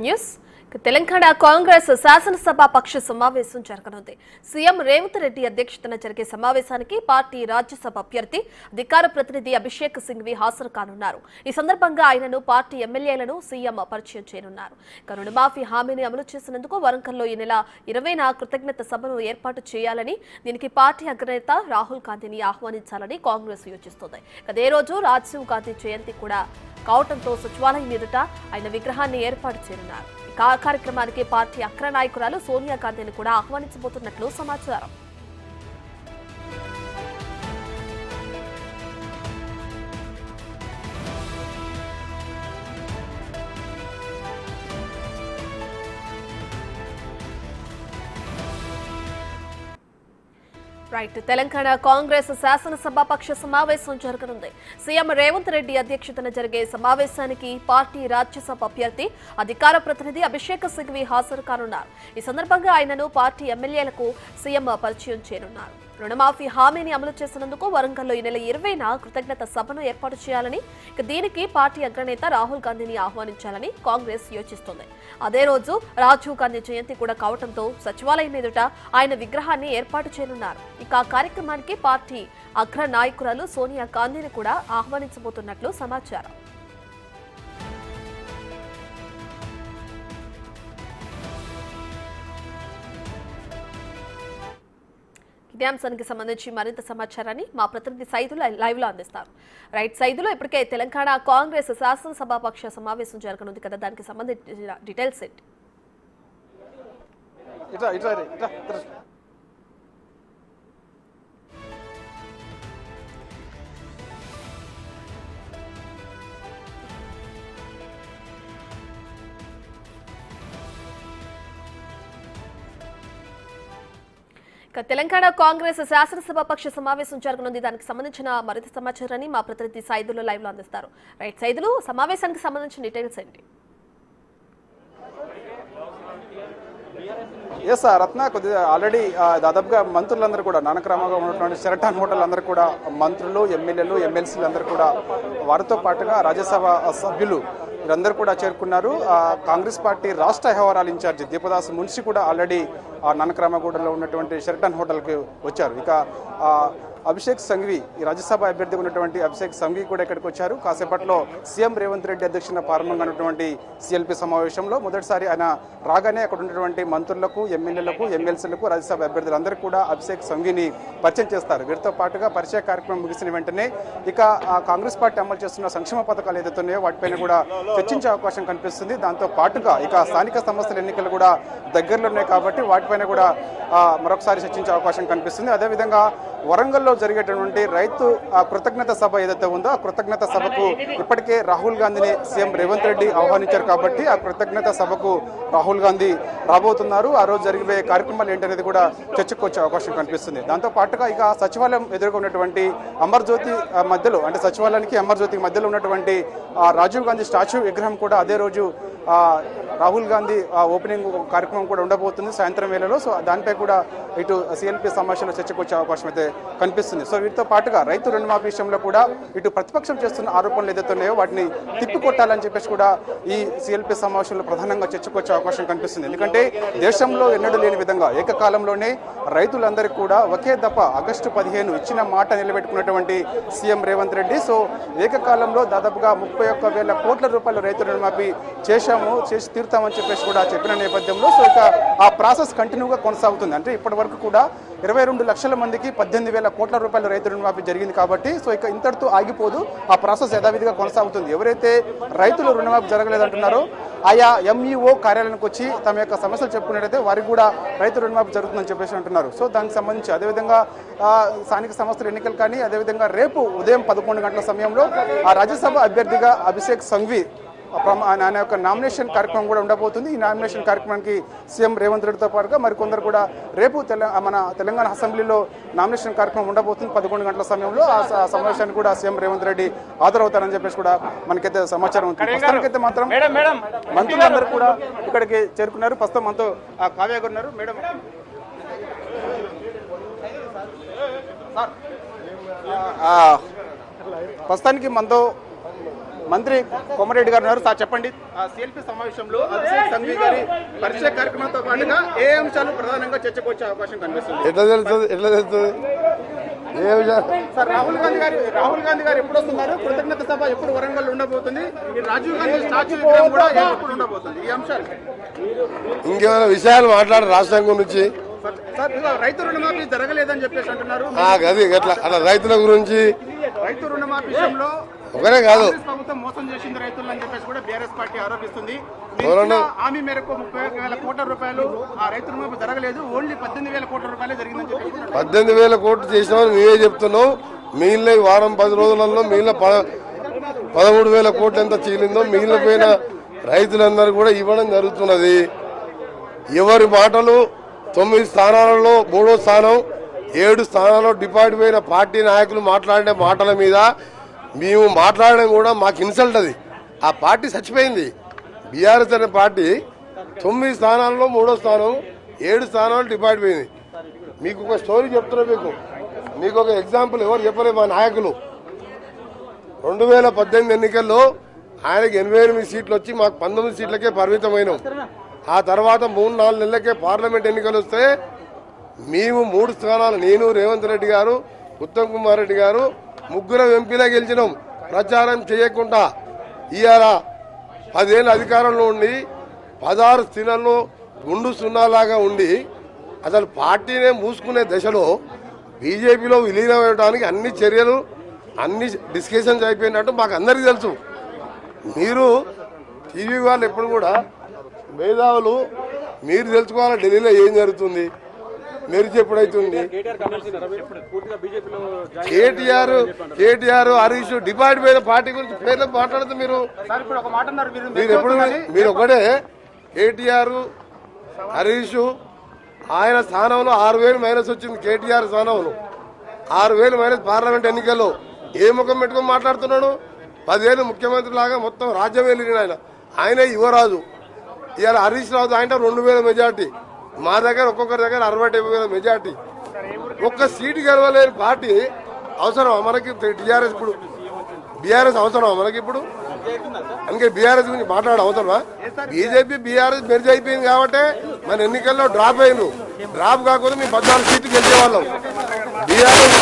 News Telangana Congress శాసనసభ పక్ష సమావేశం జరగనుంది. సీఎం రేవంత్ రెడ్డి అధ్యక్షతన జరిగే సమావేశానికి పార్టీ రాజ్యసభ అభ్యర్థి అధికార ప్రతినిధి అభిషేక్ సింఘ్వి హాజరు కానున్నారు. ఈ సందర్భంగా ఆయనను పార్టీ ఎమ్మెల్యేలను సీఎం పరిచయం చేయనున్నారు. రుణమాఫీ హామీని అమలు చేసినందుకు వరంగల్లో ఈ నెల 20న కృతజ్ఞత సభను ఏర్పాటు చేయాలని, దీనికి పార్టీ అగ్రనేత రాహుల్ గాంధీని ఆహ్వానించాలని కాంగ్రెస్ యోచిస్తోంది. అదే రోజు రాజీవ్ గాంధీ జయంతి కూడా కావడంతో సచివాలయం ఎదుట ఆయన విగ్రహాన్ని ఏర్పాటు చేయనున్నారు. కార్యక్రమానికి పార్టీ అగ్ర నాయకురాలు సోనియా గాంధీని కూడా ఆహ్వానించబోతున్నట్లు సమాచారం. తెలంగాణ కాంగ్రెస్ శాసనసభ పక్ష సమావేశం జరగనుంది. సీఎం రేవంత్ రెడ్డి అధ్యక్షతన జరిగే సమావేశానికి పార్టీ రాజ్యసభ అభ్యర్థి అధికార ప్రతినిధి అభిషేక్ సింఘ్వి హాజరు కానున్నారు. ఈ సందర్భంగా ఆయనను పార్టీ ఎమ్మెల్యేలకు సీఎం పరిచయం చేయనున్నారు. రుణమాఫీ హామీని అమలు చేసినందుకు వరంగల్లో ఈ నెల 20న కృతజ్ఞత సభను ఏర్పాటు చేయాలని, దీనికి పార్టీ అగ్రనేత రాహుల్ గాంధీని ఆహ్వానించాలని కాంగ్రెస్ యోచిస్తోంది. అదే రోజు రాజీవ్ గాంధీ జయంతి కూడా కావడంతో సచివాలయం ఎదుట ఆయన విగ్రహాన్ని ఏర్పాటు చేయనున్నారు. ఇక కార్యక్రమానికి పార్టీ అగ్ర నాయకురాలు సోనియా గాంధీని కూడా ఆహ్వానించబోతున్నట్లు సమాచారం. ఇదే అంశానికి సంబంధించి మరింత సమాచారాన్ని మా ప్రతినిధి సైదులు లైవ్ లో అందిస్తారు. సైదులు, ఇప్పటికే తెలంగాణ కాంగ్రెస్ శాసనసభ పక్ష సమావేశం జరగనుంది కదా, దానికి సంబంధించిన డీటెయిల్స్ ఏంటి? తెలంగాణ కాంగ్రెస్ శాసనసభ పక్ష సమావేశం జరగనుంది. దానికి సంబంధించిన మరింత సమాచారాన్ని మా ప్రతినిధి సైదులు లైవ్ లో అందిస్తారు. సైదులు, సమావేశానికి సంబంధించిన డీటెయిల్స్ ఏంటి? రత్న, కొద్దిగా ఆల్రెడీ దాదాపుగా మంత్రులందరూ కూడా నానక్రమంగా ఉన్నటువంటి షెరటాన్ హోటల్ అందరూ కూడా మంత్రులు, ఎమ్మెల్యేలు, ఎమ్మెల్సీలు అందరూ కూడా వారితో పాటుగా రాజ్యసభ సభ్యులు వీరందరూ కూడా చేరుకున్నారు. కాంగ్రెస్ పార్టీ రాష్ట్ర వ్యవహారాల ఇన్ఛార్జి దీపదాస్ మున్షి కూడా ఆల్రెడీ నానక్రామగూడలో ఉన్నటువంటి షెరటాన్ హోటల్కి వచ్చారు. ఇక అభిషేక్ సింఘ్వి, ఈ రాజ్యసభ అభ్యర్థిగా ఉన్నటువంటి అభిషేక్ సింఘ్వి కూడా ఇక్కడికి వచ్చారు. కాసేపట్లో సీఎం రేవంత్ రెడ్డి అధ్యక్షతన ప్రారంభంగా ఉన్నటువంటి సిఎల్పి సమావేశంలో మొదటిసారి ఆయన రాగానే అక్కడ ఉన్నటువంటి మంత్రులకు, ఎమ్మెల్యేలకు, ఎమ్మెల్సీలకు, రాజ్యసభ అభ్యర్థులందరూ కూడా అభిషేక్ సింఘ్విని పరిచయం చేస్తారు. వీరితో పాటుగా పరిచయ కార్యక్రమం ముగిసిన వెంటనే ఇక కాంగ్రెస్ పార్టీ అమలు చేస్తున్న సంక్షేమ పథకాలు ఏదైతే ఉన్నాయో వాటిపైన కూడా చర్చించే అవకాశం కనిపిస్తుంది. దాంతో పాటుగా ఇక స్థానిక సంస్థల ఎన్నికలు కూడా దగ్గరలో ఉన్నాయి కాబట్టి వాటిపైన కూడా మరొకసారి చర్చించే అవకాశం కనిపిస్తుంది. అదేవిధంగా వరంగల్లో జరిగేటటువంటి రైతు కృతజ్ఞత సభ ఏదైతే ఉందో ఆ కృతజ్ఞత సభకు ఇప్పటికే రాహుల్ గాంధీని సీఎం రేవంత్ రెడ్డి ఆహ్వానించారు కాబట్టి ఆ కృతజ్ఞత సభకు రాహుల్ గాంధీ రాబోతున్నారు. ఆ రోజు జరిగే కార్యక్రమాలు ఏంటనేది కూడా చర్చకు వచ్చే అవకాశం కనిపిస్తుంది. దాంతో పాటుగా ఇక సచివాలయం ఎదురుగా ఉన్నటువంటి అమర్జ్యోతి మధ్యలో, అంటే సచివాలయానికి అమర్జ్యోతి మధ్యలో ఉన్నటువంటి రాజీవ్ గాంధీ స్టాచ్యూ విగ్రహం కూడా అదే రోజు రాహుల్ గాంధీ ఓపెనింగ్ కార్యక్రమం కూడా ఉండబోతుంది సాయంత్రం వేళలో. సో దానిపై కూడా ఇటు సిఎల్పి సమావేశంలో చర్చకు వచ్చే అవకాశం అయితే కనిపిస్తుంది. సో వీటితో పాటుగా రైతు రుణమాఫీ విషయంలో కూడా ఇటు ప్రతిపక్షం చేస్తున్న ఆరోపణలు ఏదైతే ఉన్నాయో వాటిని తిప్పికొట్టాలని చెప్పేసి కూడా ఈ సిఎల్పి సమావేశంలో ప్రధానంగా చర్చకు వచ్చే అవకాశం కనిపిస్తుంది. ఎందుకంటే దేశంలో ఎన్నడూ లేని విధంగా ఏకకాలంలోనే రైతులందరికీ కూడా ఒకే దఫ ఆగస్టు 15 ఇచ్చిన మాట నిలబెట్టుకున్నటువంటి సీఎం రేవంత్ రెడ్డి సో ఏకకాలంలో దాదాపుగా 31,000 కోట్ల రూపాయల రైతు రుణమాఫీ చేసి తీరుతామని చెప్పేసి కూడా చెప్పిన నేపథ్యంలో సో ఇక ఆ ప్రాసెస్ కంటిన్యూగా కొనసాగుతుంది. అంటే ఇప్పటి వరకు కూడా 22 లక్షల మందికి 18,000 కోట్ల రూపాయల రైతు రుణమాఫీ జరిగింది కాబట్టి సో ఇక ఇంతటితో ఆగిపోదు, ఆ ప్రాసెస్ యథావిధిగా కొనసాగుతుంది. ఎవరైతే రైతులు రుణమాఫీ జరగలేదంటున్నారో ఆయా ఎంఈఓ కార్యాలయానికి వచ్చి తమ యొక్క సమస్యలు చెప్పుకున్నట్టయితే వారికి కూడా రైతు రుణమాఫీ జరుగుతుందని చెప్పేసి అంటున్నారు. సో దానికి సంబంధించి అదేవిధంగా స్థానిక సంస్థల ఎన్నికలు కానీ అదేవిధంగా రేపు ఉదయం 11 గంటల సమయంలో ఆ రాజ్యసభ అభ్యర్థిగా అభిషేక్ సింఘ్వి ఆయన యొక్క నామినేషన్ కార్యక్రమం కూడా ఉండబోతుంది. ఈ నామినేషన్ కార్యక్రమానికి సీఎం రేవంత్ రెడ్డితో పాటుగా మరికొందరు కూడా రేపు మన తెలంగాణ అసెంబ్లీలో నామినేషన్ కార్యక్రమం ఉండబోతుంది 11 గంటల సమయంలో. ఆ సమావేశానికి కూడా సీఎం రేవంత్ రెడ్డి హాజరవుతారని చెప్పేసి కూడా మనకైతే సమాచారం ఉంది. ప్రస్తుతానికైతే మాత్రం మంత్రులందరూ కూడా ఇక్కడికి చేరుకున్నారు. ప్రస్తుతం మనతో కావ్య గారు ఉన్నారు. మేడం, ప్రస్తుతానికి మనతో మంత్రి కోమరెడ్డి గారు ఉన్నారు. సార్ చెప్పండి, సిఎల్పి సమావేశంలో అభిషేక్ సంఘవి గారి పరిచయ కార్యక్రమంతో పాటుగా ఏ అంశాలు ప్రధానంగా చర్చకు వచ్చే అవకాశం కనిపిస్తుంది? ఎట్లా తెలుస్తుంది సార్ రాహుల్ గాంధీ గారు ఎప్పుడు వస్తున్నారు? కృతజ్ఞత సభ ఎప్పుడు వరంగల్ ఉండబోతుంది? ఈ రాజీవ్ గాంధీ స్టాచ్యూ విగ్రహం కూడా ఎప్పుడు ఉండబోతుంది? ఈ అంశాలు ఇంకేమైనా విషయాలు మాట్లాడారు రాష్ట్రం గురించి? సార్ రైతు రుణమాఫీ జరగలేదని చెప్పేసి అంటున్నారు. అది అట్లా రైతుల గురించి రైతు రుణమాఫీ విషయంలో ఒకరే కాదు, ప్రభుత్వం మోసం చేసింది రైతులు అని చెప్పేసి కూడా బీఆర్ఎస్ పార్టీ ఆరోపిస్తుంది. హామీ మేరకు 31,000 కోట్ల రూపాయలు ఆ రైతు రుణమాఫీ జరగలేదు, ఓన్లీ 18,000 కోట్ల రూపాయలే జరిగిందని చెప్పేసి 18,000 కోట్లు చేసినామని మేమే చెప్తున్నాం. మిగిలిన వారం 10 రోజులలో మిగిలిన 13,000 కోట్లు ఎంత చీలిందో మిగిలిపోయిన రైతులందరూ కూడా ఇవ్వడం జరుగుతున్నది. ఎవరి మాటలు 9 స్థానాలలో 3వ స్థానం, 7 స్థానాల్లో డిపాజిట్ పోయిన పార్టీ నాయకులు మాట్లాడే మాటల మీద మేము మాట్లాడడం కూడా మాకు ఇన్సల్ట్. అది ఆ పార్టీ చచ్చిపోయింది. బీఆర్ఎస్ అనే పార్టీ 9 స్థానాల్లో 3వ స్థానం, 7 స్థానాలు డిపాజిట్ పోయింది. మీకు ఒక స్టోరీ చెప్తున్నా, మీకు ఒక ఎగ్జాంపుల్ ఎవరు చెప్పలేదు. మా నాయకులు 2018 ఎన్నికల్లో ఆయనకి 88 సీట్లు వచ్చి మాకు 19 సీట్లకే పరిమితమైనాం. ఆ తర్వాత 3-4 నెలలకే పార్లమెంట్ ఎన్నికలు వస్తే మేము 3 స్థానాలు, నేను, రేవంత్ రెడ్డి గారు, ఉత్తమ్ కుమార్ రెడ్డి గారు ముగ్గురం ఎంపీలా గెలిచినాం. ప్రచారం చేయకుండా ఇవాళ 10 ఏళ్ళ అధికారంలో ఉండి 16 స్థానాల్లో గుండు సున్నాలాగా ఉండి అసలు పార్టీనే మూసుకునే దశలో బీజేపీలో విలీనమవడానికి అన్ని చర్యలు, అన్ని డిస్కషన్స్ అయిపోయినట్టు మాకు అందరికీ తెలుసు. మీరు టీవీ వాళ్ళు ఎప్పుడు కూడా మేధావులు, మీరు తెలుసుకోవాలి ఢిల్లీలో ఏం జరుగుతుంది, మెరిచి ఎప్పుడైతుంది. కేటీఆర్ హరీష్ డిపాజిట్ పోయిన పార్టీ గురించి పేర్లు మాట్లాడుతూ మీరు ఎప్పుడు మీరు ఒకటే కేటీఆర్ హరీష్ ఆయన స్థానంలో 6,000 మైనస్ వచ్చింది. కేటీఆర్ స్థానంలో 6,000 మైనస్ పార్లమెంట్ ఎన్నికల్లో ఏ ముఖం పెట్టుకొని మాట్లాడుతున్నాడు? 10 ఏళ్ళు ముఖ్యమంత్రి లాగా మొత్తం రాజ్యం వెళ్ళిన ఆయన యువరాజు. ఇవాళ హరీష్ రావు ఆయన 2,000 మెజార్టీ, మా దగ్గర ఒక్కొక్కరి దగ్గర 60-70,000 మెజార్టీ. ఒక్క సీటు గెలవలేని పార్టీ అవసరమా మనకి? టీఆర్ఎస్ ఇప్పుడు బీఆర్ఎస్ అవసరమా మనకి? ఇప్పుడు అందుకే బీఆర్ఎస్ గురించి మాట్లాడడం అవసరమా? బీజేపీ బీఆర్ఎస్ మెర్జ్ అయిపోయింది కాబట్టి మన ఎన్నికల్లో డ్రాప్ అయ్యిండు. డ్రాప్ కాకపోతే మేము 14 సీట్లు గెలిచేవాళ్ళం. బీఆర్ఎస్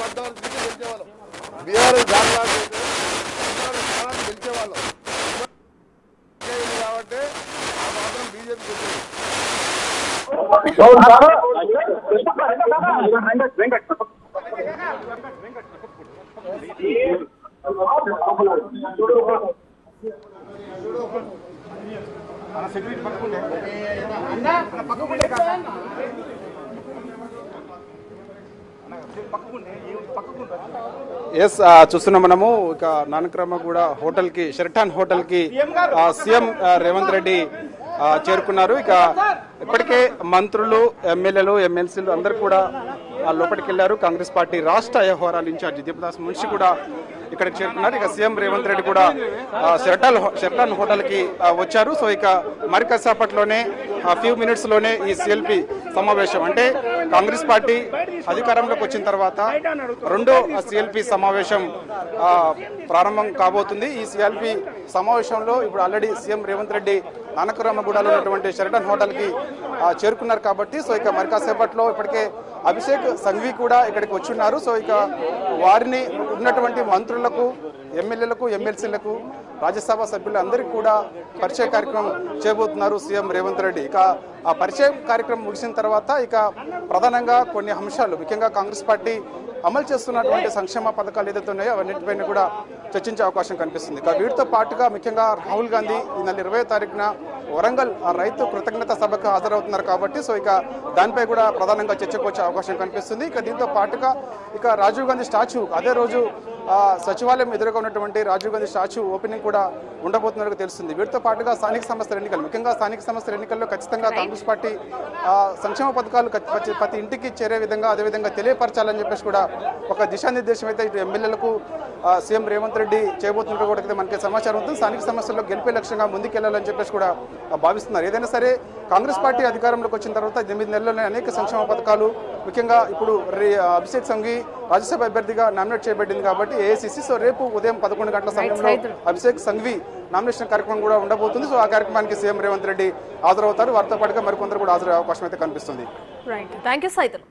14 సీట్లు గెలిచేవాళ్ళం. బీఆర్ఎస్ డ్రాప్ కాకపోతే గెలిచేవాళ్ళం కాబట్టి ఆ మాత్రం బీజేపీ ఎస్ చూస్తున్నాం మనము. ఇక నానక్రమగూడ హోటల్ కి, షెరటాన్ హోటల్ కి సీఎం రేవంత్ రెడ్డి చేరుకున్నారు. ఇక ఇప్పటికే మంత్రులు, ఎమ్మెల్యేలు, ఎమ్మెల్సీలు అందరూ కూడా లోపలికి వెళ్లారు. కాంగ్రెస్ పార్టీ రాష్ట్ర వ్యవహారాల ఇన్ఛార్జి దీపదాస్ మున్షి కూడా ఇక్కడికి చేరుకున్నారు. ఇక సీఎం రేవంత్ రెడ్డి కూడా షెరటాన్ హోటల్ కి వచ్చారు. సో ఇక మరి కాసేపట్లోనే ఫ్యూ మినిట్స్ లోనే ఈ సిఎల్పి సమావేశం, అంటే కాంగ్రెస్ పార్టీ అధికారంలోకి వచ్చిన తర్వాత 2వ సిఎల్పి సమావేశం ప్రారంభం కాబోతుంది. ఈ సిఎల్పి సమావేశంలో ఇప్పుడు ఆల్రెడీ సీఎం రేవంత్ రెడ్డి నానక్రామగూడలో ఉన్నటువంటి షెరటాన్ హోటల్ కి చేరుకున్నారు కాబట్టి సో ఇక మరి కాసేపట్లో ఇప్పటికే అభిషేక్ సంఘవి కూడా ఇక్కడికి వచ్చున్నారు. సో ఇక వారిని ఉన్నటువంటి మంత్రులకు, ఎమ్మెల్యేలకు, ఎమ్మెల్సీలకు, రాజ్యసభ సభ్యులందరికీ కూడా పరిచయ కార్యక్రమం చేయబోతున్నారు సీఎం రేవంత్ రెడ్డి. ఇక ఆ పరిచయ కార్యక్రమం ముగిసిన తర్వాత ఇక ప్రధానంగా కొన్ని అంశాలు, ముఖ్యంగా కాంగ్రెస్ పార్టీ అమలు చేస్తున్నటువంటి సంక్షేమ పథకాలు ఏదైతే ఉన్నాయో అవన్నింటిపైన కూడా చర్చించే అవకాశం కనిపిస్తుంది. ఇక వీటితో పాటుగా ముఖ్యంగా రాహుల్ గాంధీ ఈ నెల 20వ తారీఖున వరంగల్ రైతు కృతజ్ఞత సభకు హాజరవుతున్నారు కాబట్టి సో ఇక దానిపై కూడా ప్రధానంగా చర్చకు వచ్చే అవకాశం కనిపిస్తుంది. ఇక దీంతో పాటుగా ఇక రాజీవ్ గాంధీ స్టాచ్యూ, అదే రోజు సచివాలయం ఎదురుగా ఉన్నటువంటి రాజీవ్ గాంధీ స్టాచ్యూ ఓపెనింగ్ కూడా ఉండబోతున్నట్టు తెలుస్తుంది. వీటితో పాటుగా స్థానిక సంస్థల ఎన్నికలు, ముఖ్యంగా స్థానిక సంస్థల ఎన్నికల్లో ఖచ్చితంగా కాంగ్రెస్ పార్టీ సంక్షేమ పథకాలు ప్రతి ఇంటికి చేరే విధంగా, అదేవిధంగా తెలియపరచాలని చెప్పేసి కూడా ఒక దిశానిర్దేశం అయితే ఇటు ఎమ్మెల్యేలకు, సీఎం రేవంత్ రెడ్డి చేయబోతున్నట్టు కూడా మనకి సమాచారం ఉంటుంది. స్థానిక సమస్యల్లో గెలిపే లక్ష్యంగా ముందుకెళ్లాలని చెప్పేసి కూడా భావిస్తున్నారు. ఏదైనా సరే కాంగ్రెస్ పార్టీ అధికారంలోకి వచ్చిన తర్వాత 8 నెలల్లోనే అనేక సంక్షేమ పథకాలు, ముఖ్యంగా ఇప్పుడు అభిషేక్ సంఘవి రాజ్యసభ అభ్యర్థిగా నామినేట్ చేయబడింది కాబట్టి ఏఐసిసి సో రేపు ఉదయం 11 గంటల సమయంలో అభిషేక్ సంఘవి నామినేషన్ కార్యక్రమం కూడా ఉండబోతుంది. సో ఆ కార్యక్రమానికి సీఎం రేవంత్ రెడ్డి హాజరవుతారు. వారితో పాటుగా మరికొందరు కూడా హాజరయ్యే అవకాశం అయితే కనిపిస్తుంది. Right, thank you Saidulu.